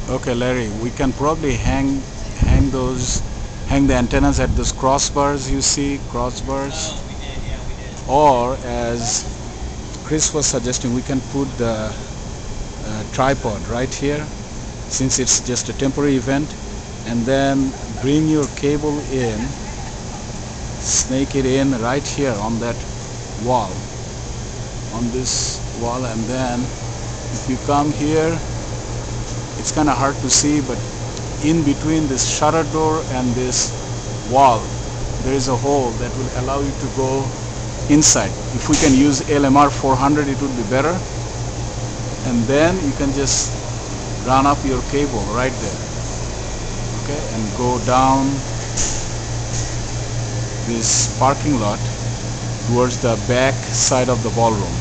Okay, Larry, we can probably hang the antennas at those crossbars, you see, crossbars. Oh, we did. Yeah, we did. Or as Chris was suggesting, we can put the tripod right here, since it's just a temporary event, and then bring your cable in, snake it in right here on that wall, on this wall, and then if you come here, it's kind of hard to see, but in between this shutter door and this wall there is a hole that will allow you to go inside. If we can use LMR 400, it would be better, and then you can just run up your cable right there, okay, and go down this parking lot towards the back side of the ballroom.